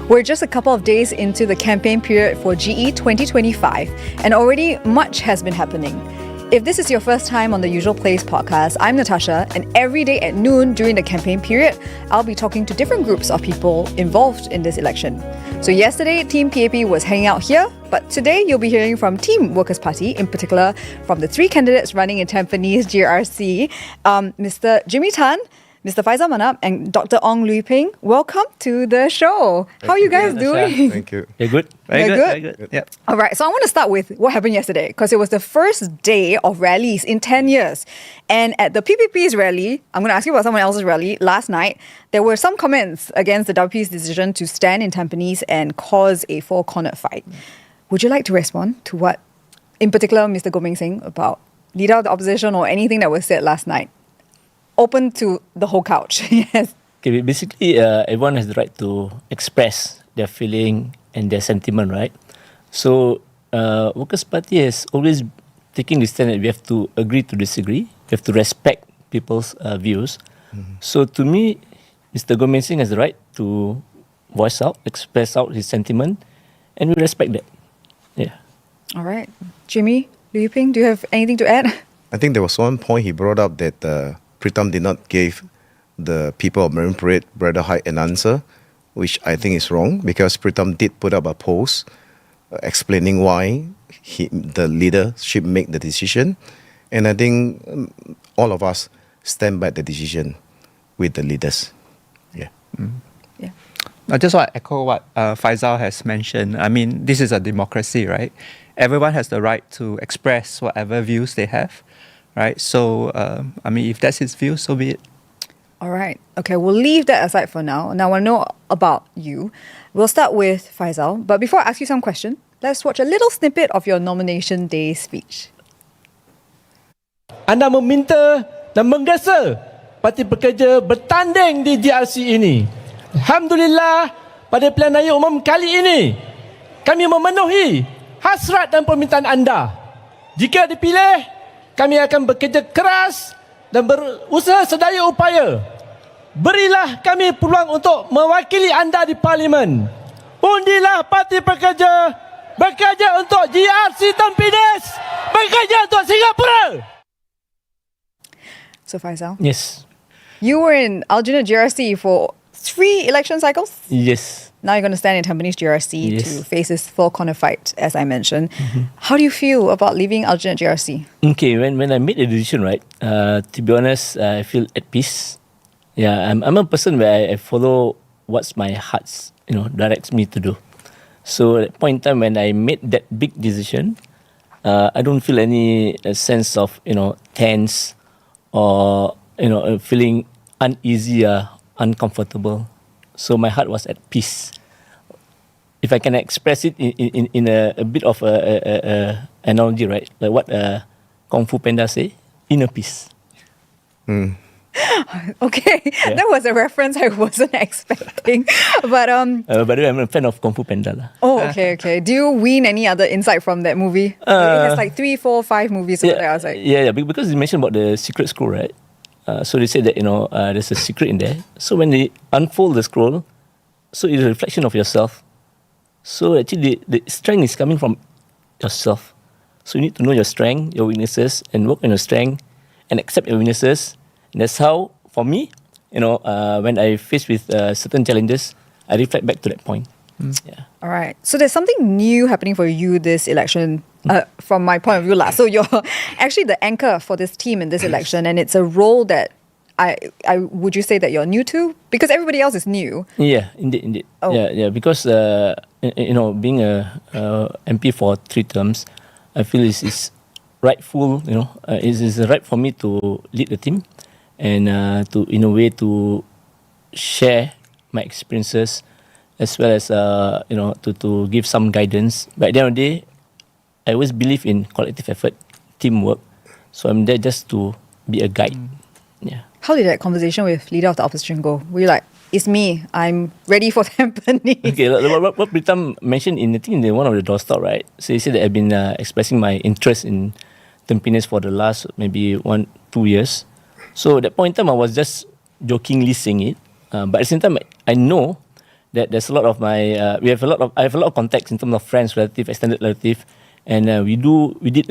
We're just a couple of days into the campaign period for GE2025, and already much has been happening. If this is your first time on the Usual Place podcast, I'm Natasha, and every day at noon during the campaign period, I'll be talking to different groups of people involved in this election. So yesterday, Team PAP was hanging out here, but today you'll be hearing from Team Workers' Party, in particular from the three candidates running in Tampines GRC, Mr. Jimmy Tan, Mr. Faisal Manap and Dr. Ong Lui Ping. Welcome to the show. How are you guys doing? Thank you. You're good? Very good? Yep. All right, so I want to start with what happened yesterday because it was the first day of rallies in 10 years. And at the PPP's rally, I'm going to ask you about someone else's rally, last night, there were some comments against the WP's decision to stand in Tampines and cause a four-cornered fight. Would you like to respond to what, in particular, Mr. Gomes Singh, about leader of the opposition or anything that was said last night? Open to the whole couch. Yes. Okay, basically, everyone has the right to express their feeling and their sentiment, right? So, Workers' Party has always taken the stand that we have to agree to disagree. We have to respect people's views. Mm-hmm. So, to me, Mr. Gomes Singh has the right to voice out, express out his sentiment, and we respect that. Yeah. All right. Jimmy, Liu Ping, do you have anything to add? I think there was one point he brought up that Pritam did not give the people of Marine Parade Braddell Heights an answer, which I think is wrong because Pritam did put up a post explaining why the leadership make the decision. And I think all of us stand by the decision with the leaders. Yeah. Mm. Yeah. I just want to echo what Faisal has mentioned. I mean, this is a democracy, right? Everyone has the right to express whatever views they have. Right, so I mean, if that's his view, so be it. All right. Okay, we'll leave that aside for now. Now I want to know about you. We'll start with Faisal. But before I ask you some questions, let's watch a little snippet of your nomination day speech. Anda meminta dan menggesa Parti Pekerja bertanding di GRC ini. Alhamdulillah, pada pilihan raya umum kali ini, kami memenuhi hasrat dan permintaan anda. Jika dipilih, kami akan bekerja keras dan berusaha sedaya upaya. Berilah kami peluang untuk mewakili anda di Parlimen. Undilah Parti Pekerja bekerja untuk GRC Tampines, bekerja untuk Singapura. So Faisal? Yes. You were in Aljunied GRC for 3 election cycles? Yes. Now you're going to stand in Tampines GRC to face this four-corner fight, as I mentioned. Mm-hmm. How do you feel about leaving Aljunied GRC? Okay, when I made the decision, right, to be honest, I feel at peace. Yeah, I'm a person where I follow what's my heart's, directs me to do. So at that point in time when I made that big decision, I don't feel any sense of, tense or, feeling uneasy or uncomfortable. So my heart was at peace. If I can express it in a bit of a analogy, right? Like what Kung Fu Panda say, inner peace. Mm. Okay, yeah. That was a reference I wasn't expecting. But by the way, I'm a fan of Kung Fu Panda lah. Oh, okay. Do you win any other insight from that movie? It has like 3, 4, 5 movies over there. I was like, yeah, because you mentioned about the secret scroll, right? So they said that, there's a secret in there. So when they unfold the scroll, so it's a reflection of yourself. So actually the strength is coming from yourself. So you need to know your strength, your weaknesses, and work on your strength and accept your weaknesses. And that's how, for me, when I face with certain challenges, I reflect back to that point. Yeah. All right. So there's something new happening for you this election, from my point of view. So you're actually the anchor for this team in this election, and it's a role that I would you say that you're new to? Because everybody else is new. Yeah, indeed. Oh. Yeah. Because being a MP for 3 terms, I feel is rightful. Is right for me to lead the team, and to in a way to share my experiences, as well as to give some guidance. But at the end of the day, I always believe in collective effort, teamwork. So I'm there just to be a guide. Yeah. How did that conversation with leader of the opposition go? Were you like, it's me, I'm ready for Tampines? Okay, what Pritam mentioned in one of the doorstop, right? So he said that I've been expressing my interest in Tampines for the last maybe 1-2 years. So at that point in time, I was just jokingly saying it. But at the same time, I know that there's a lot of my I have a lot of contacts in terms of friends, relative, extended relative, and we did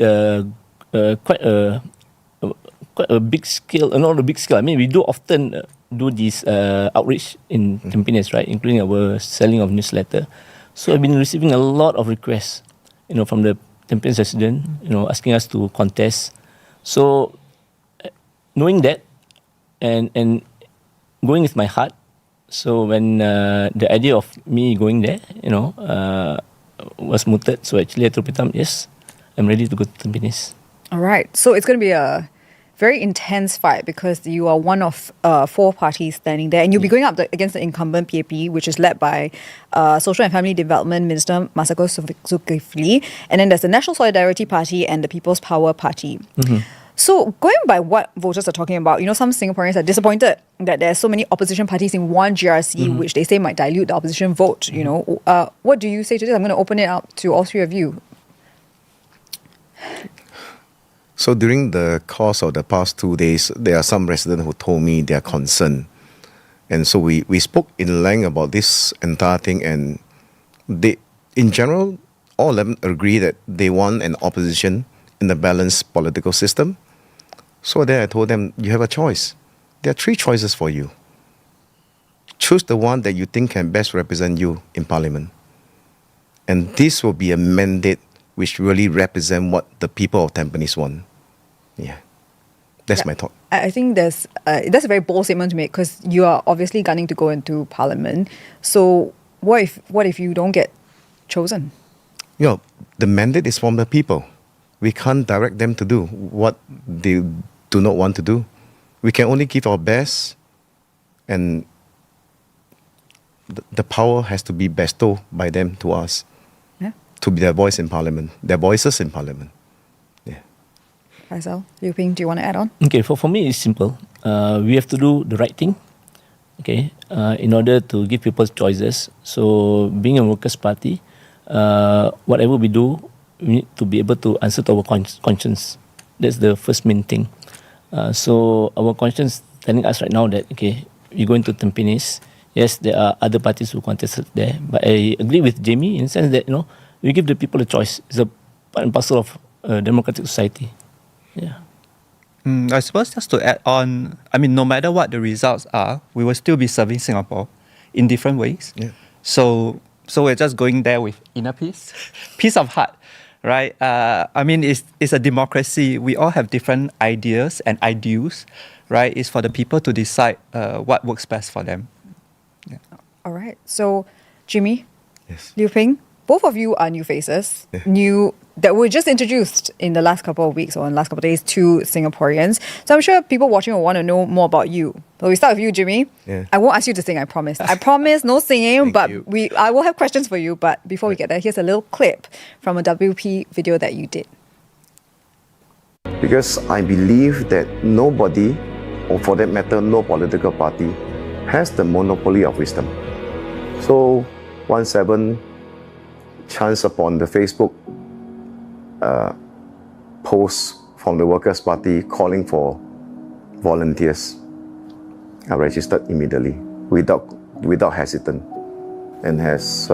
quite a big scale, not a big scale. I mean, we do often do this outreach in Tampines, right, including our selling of newsletter. So I've been receiving a lot of requests, from the Tampines resident, asking us to contest. So knowing that and going with my heart. So when the idea of me going there, was mooted, so actually I told Pritam, yes, I'm ready to go to Tampines. All right. So it's going to be a very intense fight because you are one of 4 parties standing there, and you'll be going up against the incumbent PAP, which is led by Social and Family Development Minister Masako Zulkifli, and then there's the National Solidarity Party and the People's Power Party. So going by what voters are talking about, some Singaporeans are disappointed that there are so many opposition parties in one GRC, which they say might dilute the opposition vote. What do you say to this? I'm going to open it up to all 3 of you. So during the course of the past 2 days, there are some residents who told me they are concerned. And so we spoke in length about this entire thing, and they, in general, all of them agree that they want an opposition in the balanced political system. So then I told them, you have a choice. There are 3 choices for you. Choose the one that you think can best represent you in Parliament. And this will be a mandate which really represent what the people of Tampines want. Yeah, that's my thought. I think that's a very bold statement to make because you are obviously gunning to go into Parliament. So what if you don't get chosen? The mandate is from the people. We can't direct them to do what they do not want to do. We can only give our best, and the power has to be bestowed by them to us. To be their voice in Parliament, their voices in Parliament. Yeah. Faisal, Liu Ping, do you want to add on? Okay, for me it's simple. We have to do the right thing, okay, in order to give people choices. So being a workers' party, whatever we do, we need to be able to answer to our conscience. That's the first main thing. So our conscience telling us right now that, okay, we're going to Tampines. Yes, there are other parties who contested there, but I agree with Jamie in the sense that, we give the people a choice. It's a part and parcel of a democratic society. Yeah. I suppose just to add on, no matter what the results are, we will still be serving Singapore in different ways. Yeah. So we're just going there with inner peace, peace of heart, right? It's a democracy. We all have different ideas and ideals, right? It's for the people to decide what works best for them. Yeah. All right. So, Jimmy, Yes. Liu Ping, both of you are new faces, new that were just introduced in the last couple of weeks or in the last couple of days to Singaporeans. So I'm sure people watching will want to know more about you. So we start with you, Jimmy. Yeah. I won't ask you to sing, I promise. I promise, no singing, but I will have questions for you. But before we get there, here's a little clip from a WP video that you did. Because I believe that nobody, or for that matter, no political party, has the monopoly of wisdom. So, 17 chance upon the Facebook post from the Workers' Party calling for volunteers. I registered immediately without hesitant, and has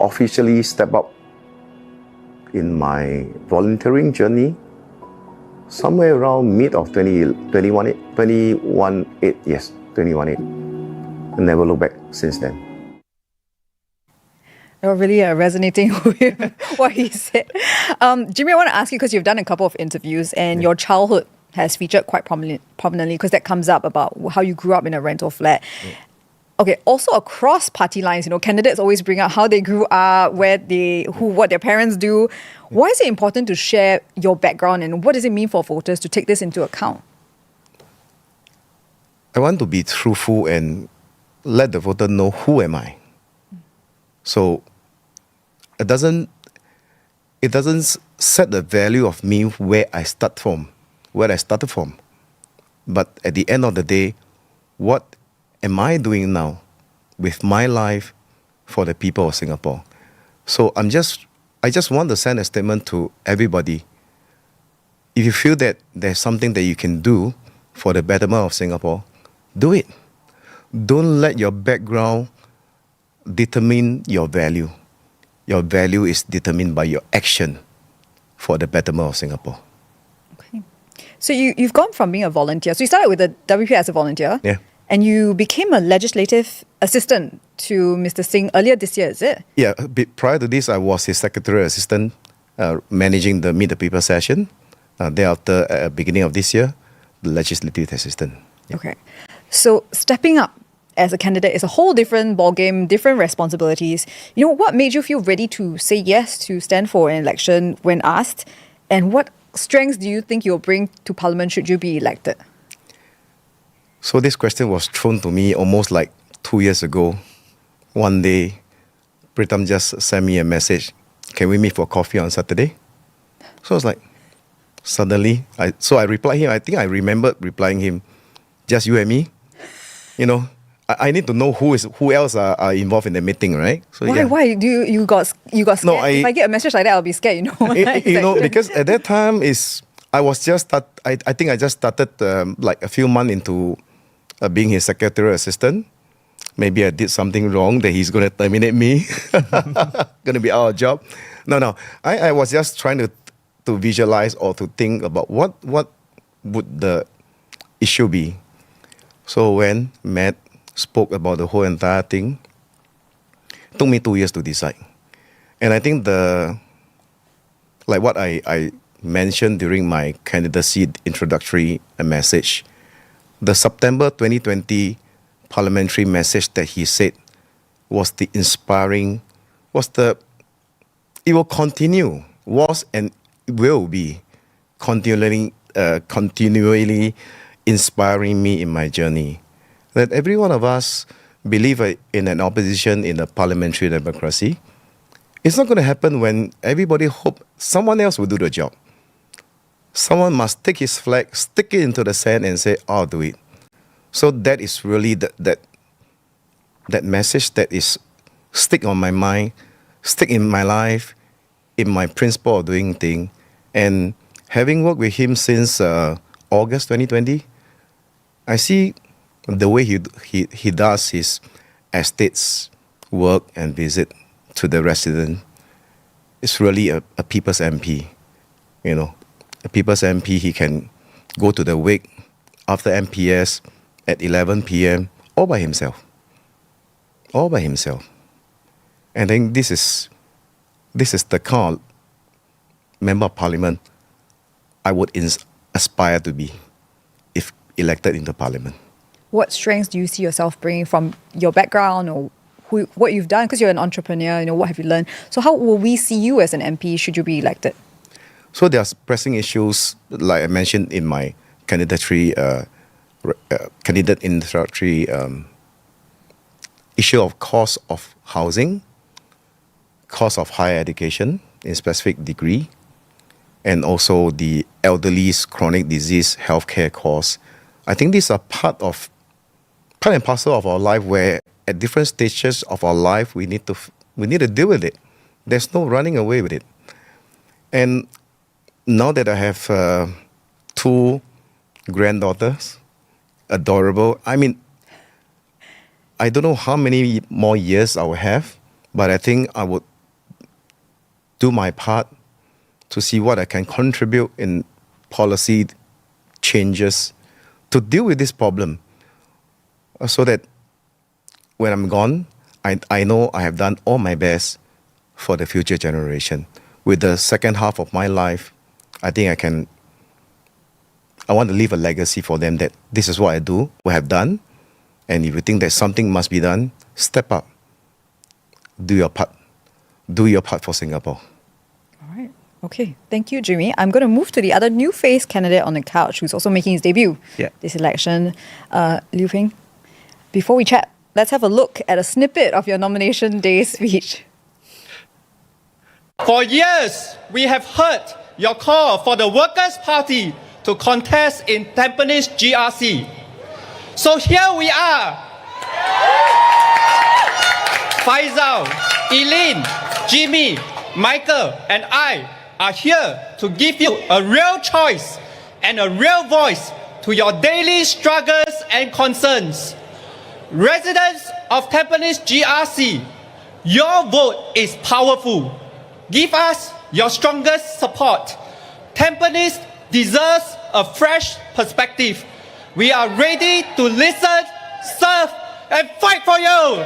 officially stepped up in my volunteering journey somewhere around mid of 21/8, yes, 21/8. And never looked back since then. Really resonating with what he said. Jimmy, I want to ask you, because you've done a couple of interviews and your childhood has featured quite prominently because that comes up about how you grew up in a rental flat. Okay, also across party lines, candidates always bring up how they grew up, what their parents do. Why is it important to share your background, and what does it mean for voters to take this into account? I want to be truthful and let the voter know who am I. So it doesn't set the value of me where I started from. But at the end of the day, what am I doing now with my life for the people of Singapore? So I just want to send a statement to everybody. If you feel that there's something that you can do for the betterment of Singapore, do it. Don't let your background determine your value. Your value is determined by your action for the betterment of Singapore. Okay. So you've gone from being a volunteer. So you started with the WP as a volunteer. Yeah. And you became a legislative assistant to Mr. Singh earlier this year, is it? Yeah, prior to this, I was his secretarial assistant, managing the Meet the People session. Thereafter, at the beginning of this year, the legislative assistant. Yeah. Okay. So stepping up as a candidate is a whole different ballgame, different responsibilities. You know, what made you feel ready to say yes to stand for an election when asked? And what strengths do you think you'll bring to Parliament should you be elected? So this question was thrown to me almost like 2 years ago. One day, Pritam just sent me a message, can we meet for coffee on Saturday? So I was like, suddenly, I replied him. I think I remembered replying him, just you and me. You know, I need to know who else are involved in the meeting, right? So Why? yeah. Why do you got scared? No, if I get a message like that, I'll be scared. You know. You know, because at that time I think I just started like a few months into being his secretarial assistant. Maybe I did something wrong that he's going to terminate me. Going to be out of job. No. I was just trying to visualize or to think about what would the issue be. So when Matt spoke about the whole entire thing, it took me 2 years to decide. And I think like what I mentioned during my candidacy introductory message, the September 2020 parliamentary message that he said was the inspiring, it will continue, was and will be continually inspiring me in my journey. That every one of us believe in an opposition in a parliamentary democracy. It's not going to happen when everybody hope someone else will do the job. Someone must take his flag, stick it into the sand and say, I'll do it. So that is really that message that is stick on my mind, stick in my life, in my principle of doing things. And having worked with him since August 2020, I see the way he does his estates work and visit to the resident. It's really a people's MP, you know. A people's MP, he can go to the wake after MPS at 11 p.m. all by himself. All by himself. And then this is the kind of member of parliament I would aspire to be if elected into parliament. What strengths do you see yourself bringing from your background or what you've done? Because you're an entrepreneur, you know, what have you learned? So how will we see you as an MP should you be elected? So there are pressing issues, like I mentioned in my candidate introductory issue of cost of housing, cost of higher education in specific degree, and also the elderly's chronic disease healthcare costs. I think these are part and parcel of our life, where at different stages of our life we need to deal with it. There's no running away with it. And now that I have 2 granddaughters, adorable. I mean, I don't know how many more years I will have, but I think I would do my part to see what I can contribute in policy changes to deal with this problem, so that when I'm gone, I know I have done all my best for the future generation. With the second half of my life, I think I want to leave a legacy for them that this is what I do, what I have done. And if you think that something must be done, step up. Do your part. Do your part for Singapore. All right. Okay. Thank you, Jimmy. I'm going to move to the other new face candidate on the couch who's also making his debut this election, Liu Ping. Before we chat, let's have a look at a snippet of your nomination day speech. For years, we have heard your call for the Workers' Party to contest in Tampines GRC. So here we are. Faisal, Eileen, Jimmy, Michael, and I are here to give you a real choice and a real voice to your daily struggles and concerns. Residents of Tampines GRC Your vote is powerful. Give us your strongest support. Tampines deserves a fresh perspective. We are ready to listen, serve, and fight for you.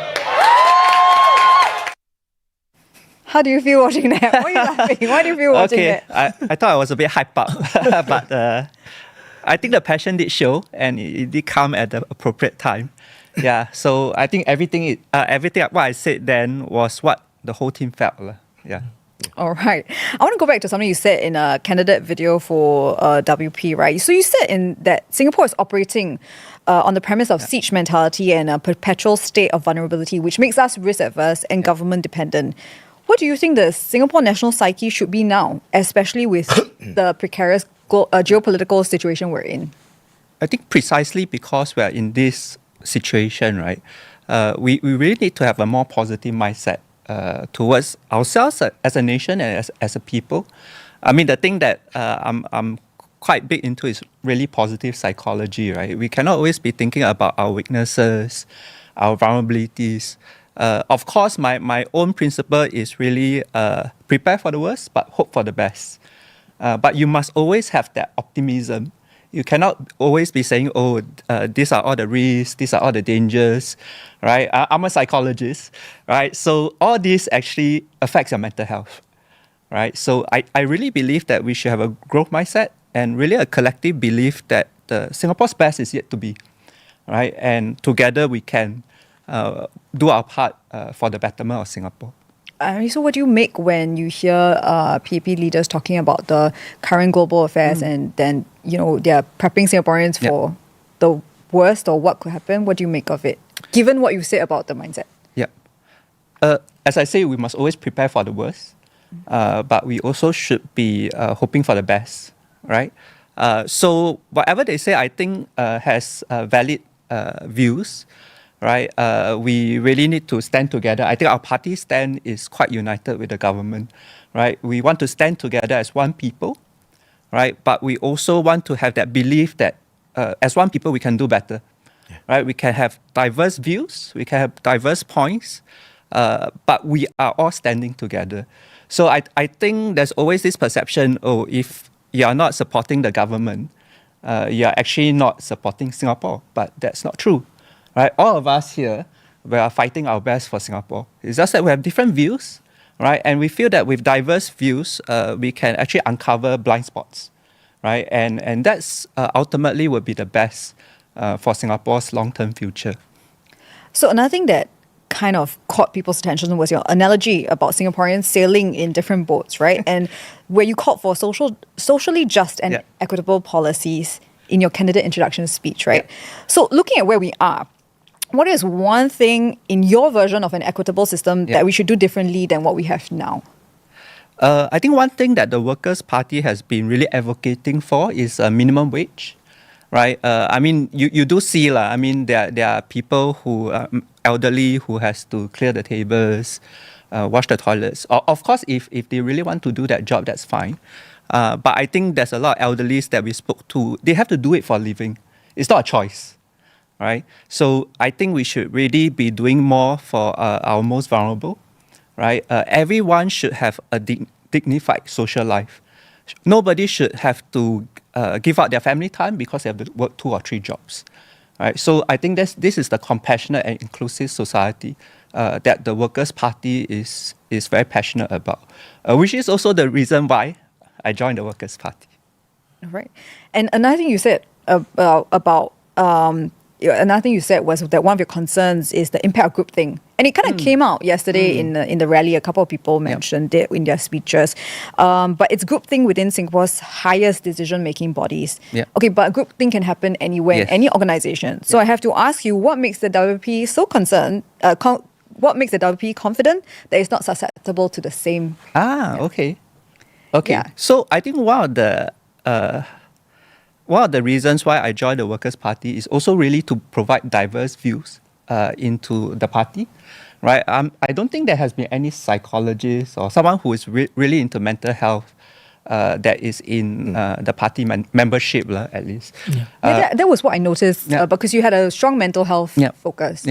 How do you feel watching that? Why are you laughing? Why do you feel watching Okay, that? I thought I was a bit hyped up, but I think the passion did show and it did come at the appropriate time. Yeah, so I think everything what I said then was what the whole team felt. Yeah. All right. I want to go back to something you said in a candidate video for WP, right? So you said in that Singapore is operating on the premise of siege mentality and a perpetual state of vulnerability, which makes us risk-averse and government-dependent. What do you think the Singapore national psyche should be now, especially with the precarious geopolitical situation we're in? I think precisely because we're in this situation, right, we really need to have a more positive mindset towards ourselves as a nation and as a people. I mean, the thing that I'm quite big into is really positive psychology, right? We cannot always be thinking about our weaknesses, our vulnerabilities. Of course, my own principle is really prepare for the worst, but hope for the best. But you must always have that optimism. You cannot always be saying, oh, these are all the risks, these are all the dangers, right? I'm a psychologist, right? So all this actually affects your mental health, right? So I really believe that we should have a growth mindset and really a collective belief that Singapore's best is yet to be, right? And together we can do our part for the betterment of Singapore. So what do you make when you hear PAP leaders talking about the current global affairs and then, they're prepping Singaporeans for the worst or what could happen? What do you make of it, given what you said about the mindset? Yeah. As I say, we must always prepare for the worst, but we also should be hoping for the best, right? So whatever they say, I think has valid views. Right, we really need to stand together. I think our party stand is quite united with the government, right? We want to stand together as one people, right? But we also want to have that belief that as one people we can do better, right? We can have diverse views, we can have diverse points, but we are all standing together. So I think there's always this perception, if you are not supporting the government, you are actually not supporting Singapore, but that's not true. Right, all of us here, we are fighting our best for Singapore. It's just that we have different views, right? And we feel that with diverse views, we can actually uncover blind spots, right? And that's ultimately would be the best for Singapore's long-term future. So another thing that kind of caught people's attention was your analogy about Singaporeans sailing in different boats, right? And where you called for socially just and equitable policies in your candidate introduction speech, right? Yeah. So looking at where we are, what is one thing in your version of an equitable system that we should do differently than what we have now? I think one thing that the Workers' Party has been really advocating for is a minimum wage, right? I mean, you do see, I mean, there are people who are elderly who has to clear the tables, wash the toilets. Of course, if they really want to do that job, that's fine. But I think there's a lot of elderlies that we spoke to. They have to do it for a living. It's not a choice. Right, so I think we should really be doing more for our most vulnerable, right? Everyone should have a dignified social life. Nobody should have to give up their family time because they have to work 2 or 3 jobs, right? So I think this is the compassionate and inclusive society that the Workers' Party is very passionate about, which is also the reason why I joined the Workers' Party. Right, and another thing you said another thing you said was that one of your concerns is the impact of groupthink. And it kind of came out yesterday in the rally. A couple of people mentioned it in their speeches. But it's groupthink within Singapore's highest decision-making bodies. Yeah. Okay, but groupthink can happen anywhere, any organization. So I have to ask you, what makes the WP so concerned, what makes the WP confident that it's not susceptible to the same... Okay. Yeah. So I think one of the reasons why I joined the Workers' Party is also really to provide diverse views into the party, right? I don't think there has been any psychologist or someone who is really into mental health that is in the party membership, at least. That was what I noticed because you had a strong mental health focus.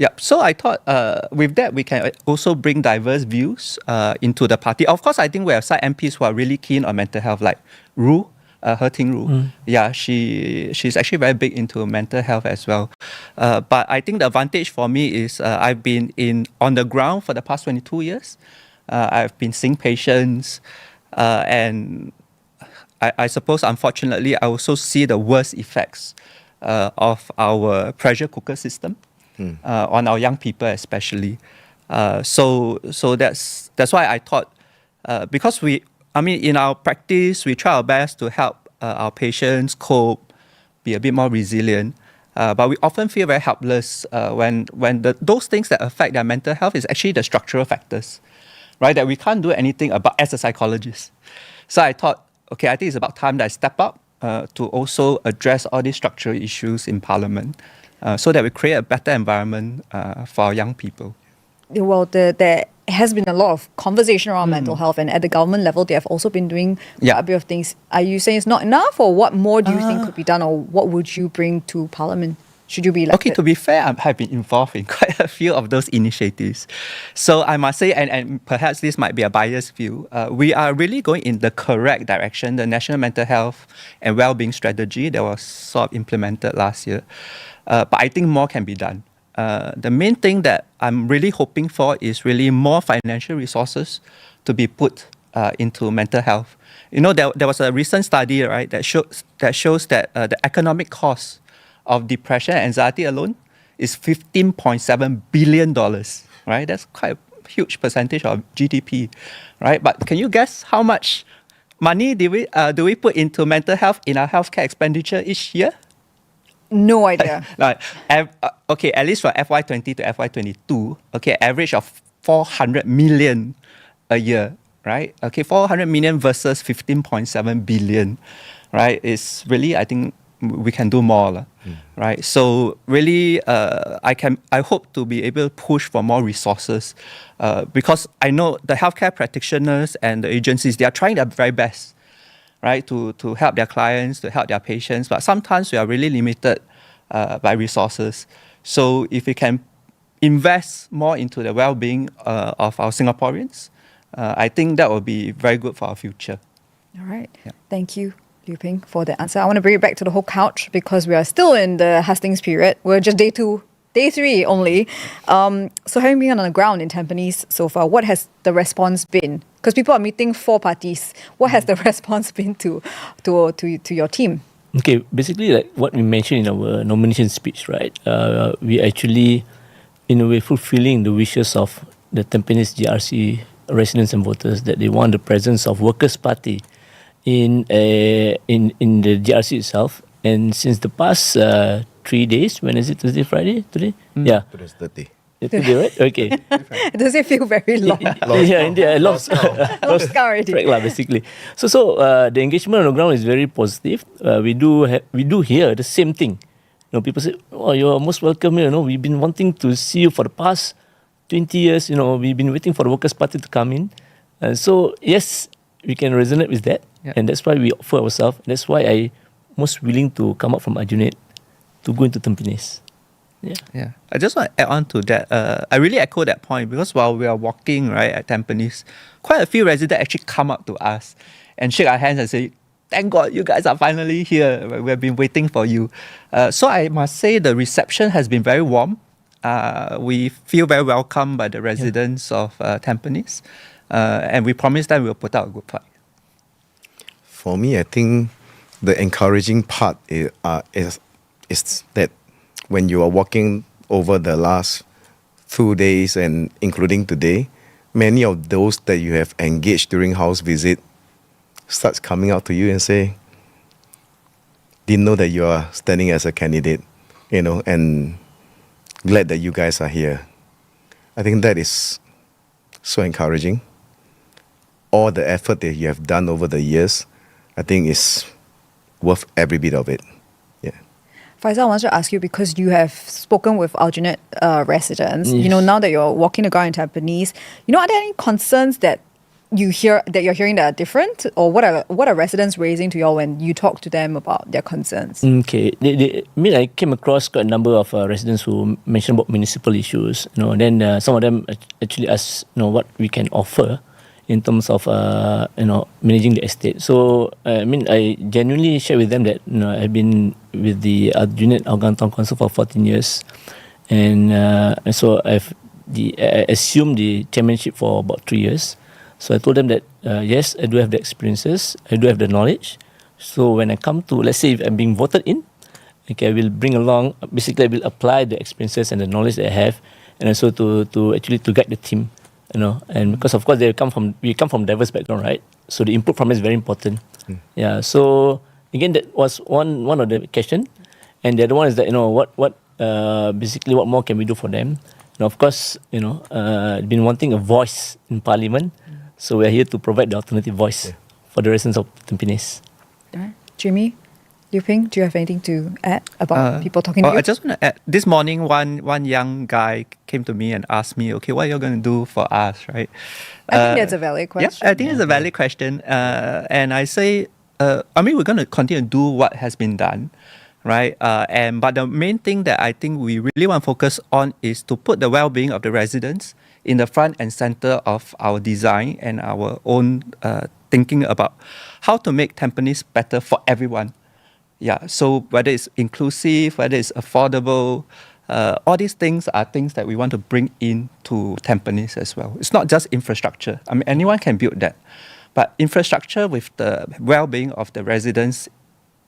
Yeah, so I thought with that we can also bring diverse views into the party. Of course, I think we have side MPs who are really keen on mental health, like Ru, Ting Ru. Yeah, she's actually very big into mental health as well. But I think the advantage for me is I've been on the ground for the past 22 years. I've been seeing patients, and I suppose, unfortunately, I also see the worst effects of our pressure cooker system on our young people, especially. So that's why I thought, because in our practice, we try our best to help our patients cope, be a bit more resilient. But we often feel very helpless when those things that affect their mental health is actually the structural factors, right? That we can't do anything about as a psychologist. So I thought, okay, I think it's about time that I step up to also address all these structural issues in Parliament, so that we create a better environment for our young people. Well, there has been a lot of conversation around mental health, and at the government level, they have also been doing a bit of things. Are you saying it's not enough, or what more do you think could be done, or what would you bring to Parliament? Should you be elected? Okay, to be fair, I have been involved in quite a few of those initiatives. So I must say, and perhaps this might be a biased view, we are really going in the correct direction. The National Mental Health and Wellbeing Strategy that was sort of implemented last year. But I think more can be done. The main thing that I'm really hoping for is really more financial resources to be put into mental health. You know, there was a recent study, right, that shows that the economic cost of depression and anxiety alone is $15.7 billion, right? That's quite a huge percentage of GDP, right? But can you guess how much money do we put into mental health in our healthcare expenditure each year? No idea. Okay, at least for FY20 to FY22, okay, average of 400 million a year, right? Okay, 400 million versus 15.7 billion, right? It's really, I think, we can do more, right? So really, I hope to be able to push for more resources, because I know the healthcare practitioners and the agencies, they are trying their very best, right, to help their clients, to help their patients, but sometimes we are really limited by resources. So if we can invest more into the well-being of our Singaporeans, I think that will be very good for our future. All right. Yeah. Thank you, Liu Ping, for the answer. I want to bring it back to the whole couch because we are still in the hustings period. We're just day 3 only. So having been on the ground in Tampines so far, what has the response been? Because people are meeting 4 parties. What has the response been to your team? Okay, basically like what we mentioned in our nomination speech, right? We actually, in a way, fulfilling the wishes of the Tampines GRC residents and voters that they want the presence of Workers' Party in the GRC itself. And since the past 3 days, when is it? Tuesday, Friday? Today? Yeah. Today's 30. Today, right? Okay. Does it feel very long? Yeah, indeed. I lost Lost already. track, basically. So the engagement on the ground is very positive. We do hear the same thing. You know, people say, "Oh, you're most welcome here. You know, we've been wanting to see you for the past 20 years. You know, we've been waiting for the Workers' Party to come in." So yes, we can resonate with that, and that's why we offer ourselves. That's why I most willing to come up from Aljunied to go into Tampines. Yeah. I just want to add on to that. I really echo that point because while we are walking right at Tampines, quite a few residents actually come up to us and shake our hands and say, "Thank God you guys are finally here. We have been waiting for you." So I must say the reception has been very warm. We feel very welcomed by the residents of Tampines, and we promise that we'll put out a good fight. For me, I think the encouraging part is that when you are walking over the last 2 days and including today, many of those that you have engaged during house visit starts coming out to you and say, didn't know that you are standing as a candidate, you know, and glad that you guys are here. I think that is so encouraging. All the effort that you have done over the years, I think is worth every bit of it. Faisal, I wanted to ask you, because you have spoken with Aljunied residents, Yes. you know, now that you're walking the ground in Tampines, you know, are there any concerns that you're hearing that are different, or what are residents raising to y'all when you talk to them about their concerns? Okay, I came across quite a number of residents who mentioned about municipal issues. Then some of them actually asked, what we can offer in terms of managing the estate. So I genuinely share with them that I've been with the Aljunied Town Council for 14 years, and so I assumed the chairmanship for about 3 years. So I told them that yes, I do have the experiences, I do have the knowledge. So when I come to, let's say if I'm being voted in, okay, I will bring along, basically I will apply the experiences and the knowledge that I have, and also to actually to guide the team, and because of course we come from diverse background, right? So the input from us is very important. Yeah. So again, that was one of the question, and the other one is that what basically what more can we do for them? And of course, been wanting a voice in Parliament, so we're here to provide the alternative voice for the residents of Tampines. All right. Jimmy, Liu Ping, do you have anything to add about people talking to you? I just want to add, this morning one young guy came to me and asked me, okay, what are you going to do for us, right? I think that's a valid question. Yeah, I think it's a valid question. And I say, we're going to continue to do what has been done, right? But the main thing that I think we really want to focus on is to put the well-being of the residents in the front and center of our design and our own thinking about how to make Tampines better for everyone. Yeah, so whether it's inclusive, whether it's affordable, all these things are things that we want to bring into Tampines as well. It's not just infrastructure. Anyone can build that. But infrastructure with the well-being of the residents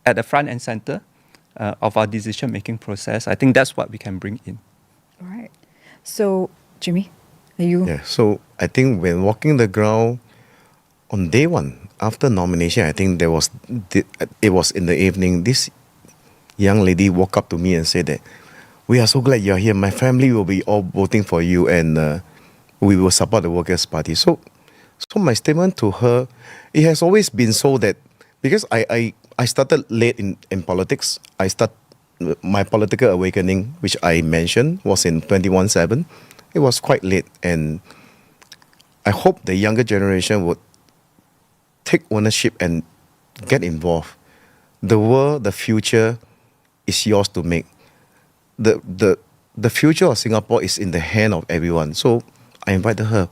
at the front and center of our decision-making process, I think that's what we can bring in. All right. So, Jimmy, are you? Yeah, so I think when walking the ground on day one, after nomination, I think it was in the evening, this young lady walked up to me and said that, we are so glad you're here. My family will be all voting for you, and we will support the Workers' Party. So my statement to her, it has always been so that, because I started late in politics. My political awakening, which I mentioned, was in 2017. It was quite late, and I hope the younger generation would take ownership and get involved. The world, the future is yours to make. The future of Singapore is in the hand of everyone. So I invited her,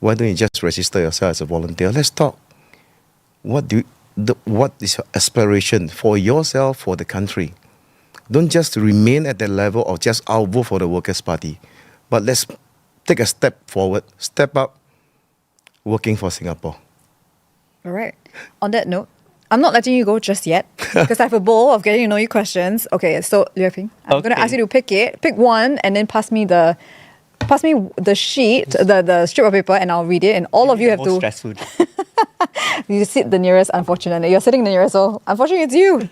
why don't you just register yourself as a volunteer? Let's talk. What is your aspiration for yourself, for the country? Don't just remain at that level of just, I'll vote for the Workers' Party. But let's take a step forward, step up, working for Singapore. All right. On that note, I'm not letting you go just yet because I have a bowl of getting to know you questions. Okay, so Liu Ping, I'm going to ask you to pick one, and then pass me the sheet, the strip of paper, and I'll read it. And all of you have to. Stressful. You sit the nearest, unfortunately. You're sitting the nearest, so unfortunately it's you.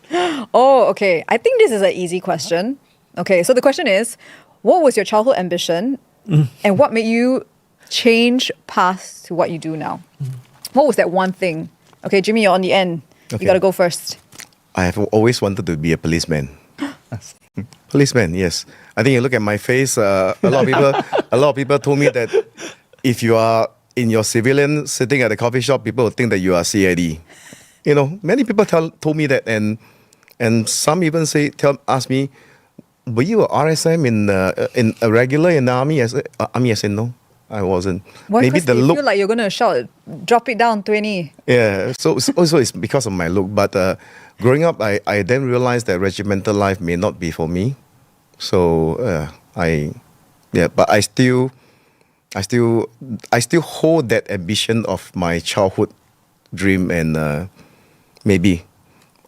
Oh, okay. I think this is an easy question. Okay, so the question is, what was your childhood ambition, and what made you change paths to what you do now? What was that one thing? Okay, Jimmy, you're on the end. Okay. You got to go first. I have always wanted to be a policeman. Policeman, yes. I think you look at my face. A lot of people told me that if you are in your civilian sitting at a coffee shop, people will think that you are CID. Many people told me that, and some even ask me, were you a RSM in a regular in the army? I said no. I wasn't. Why? Maybe the look. You feel like you're gonna shout, drop it down 20. Yeah. So also it's because of my look. But growing up, I then realized that regimental life may not be for me. So but I still hold that ambition of my childhood dream, and maybe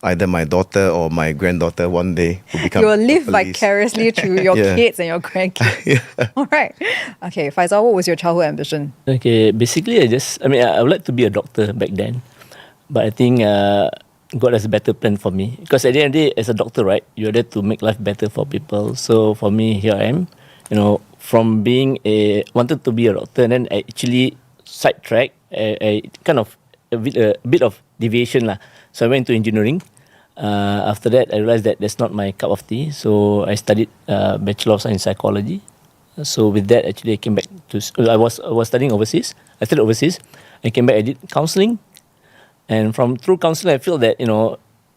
either my daughter or my granddaughter one day will become. You will live vicariously through your kids and your grandkids. All right. Okay, Faisal, what was your childhood ambition? Okay, basically I would like to be a doctor back then. But I think God has a better plan for me. Because at the end of the day, as a doctor, right, you're there to make life better for people. So for me, here I am. From being wanted to be a doctor, and then I actually sidetracked, a bit of deviation lah. So I went to engineering. After that, I realized that that's not my cup of tea. So I studied Bachelor of Science in Psychology. So with that, actually, I came back to. I was studying overseas. I studied overseas. I came back, I did counselling. And through counselling, I feel that,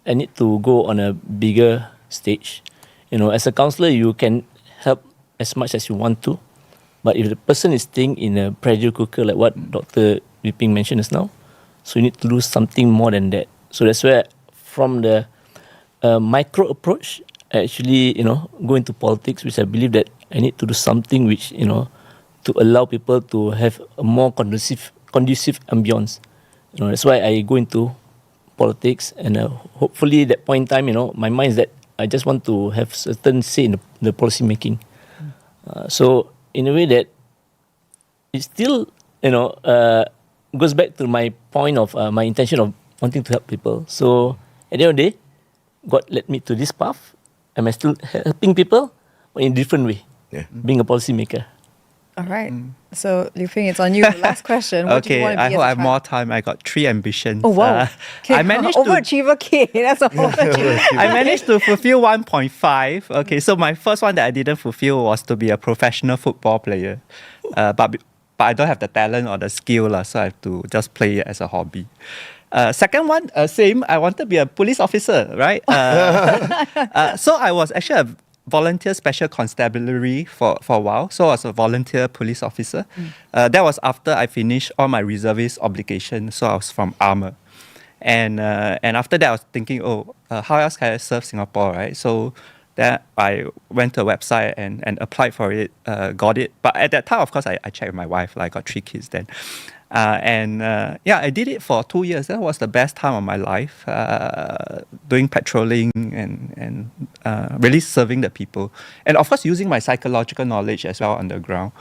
I need to go on a bigger stage. As a counsellor, you can help as much as you want to. But if the person is staying in a pressure cooker, like what Dr. Wiping mentioned just now, so you need to do something more than that. So that's where, from the micro approach, I actually, go into politics, which I believe that I need to do something which, to allow people to have a more conducive ambience. That's why I go into politics, and hopefully that point in time, my mind is that I just want to have certain say in the policy making. So in a way that it still, goes back to my point of my intention of wanting to help people. So at the end of the day, God led me to this path. Am I still helping people, or in a different way? Yeah. Being a policy maker. All right. So, Liu Ping, it's on you. Last question. What do you want to be I as hope a I have child? more time. I got 3 ambitions. Oh, wow. I managed to Overachiever kid. That's an overachiever. I managed to fulfill 1.5. Okay, so my first one that I didn't fulfill was to be a professional football player. But I don't have the talent or the skill, so I have to just play it as a hobby. Second one, same. I want to be a police officer, right? So I was actually a volunteer special constabulary for a while. So I was a volunteer police officer. That was after I finished all my reservist obligations. So I was from armor. And after that, I was thinking, how else can I serve Singapore, right? So that I went to a website and applied for it, got it. But at that time, of course, I checked with my wife. I got 3 kids then. I did it for 2 years. That was the best time of my life, doing patrolling and really serving the people. And of course, using my psychological knowledge as well on the ground.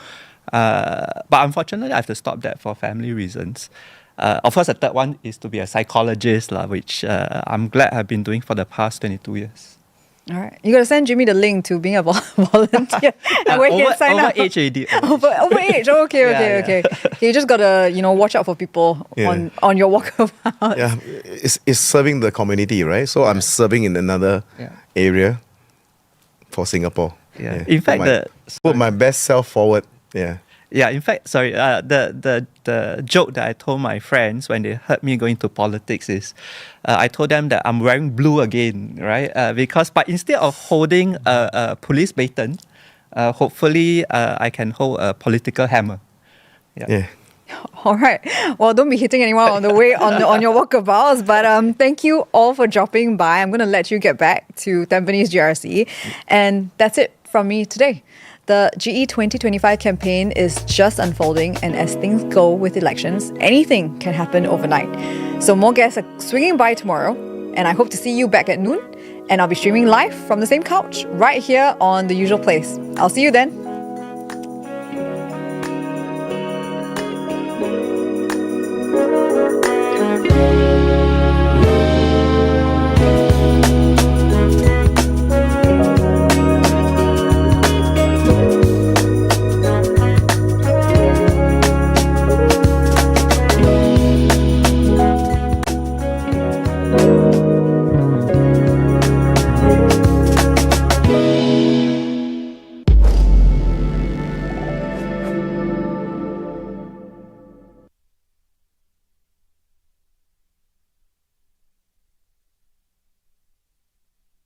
But unfortunately, I have to stop that for family reasons. Of course, the third one is to be a psychologist, which I'm glad I've been doing for the past 22 years. All right. You got to send Jimmy the link to being a volunteer. And where he can sign over up. age already. Over age. Oh, okay. You just got to, watch out for people on your walkabout. Yeah, it's serving the community, right? So I'm serving in another area for Singapore. Yeah. In fact, put my best self forward. Yeah. Yeah, in fact, the joke that I told my friends when they heard me going to politics is, I told them that I'm wearing blue again, right? But instead of holding a police baton, hopefully I can hold a political hammer. Yeah. All right. Well, don't be hitting anyone on the way on your walkabouts. But thank you all for dropping by. I'm going to let you get back to Tampines GRC. And that's it from me today. The GE2025 campaign is just unfolding, and as things go with elections, anything can happen overnight. So more guests are swinging by tomorrow, and I hope to see you back at noon. And I'll be streaming live from the same couch right here on The Usual Place. I'll see you then.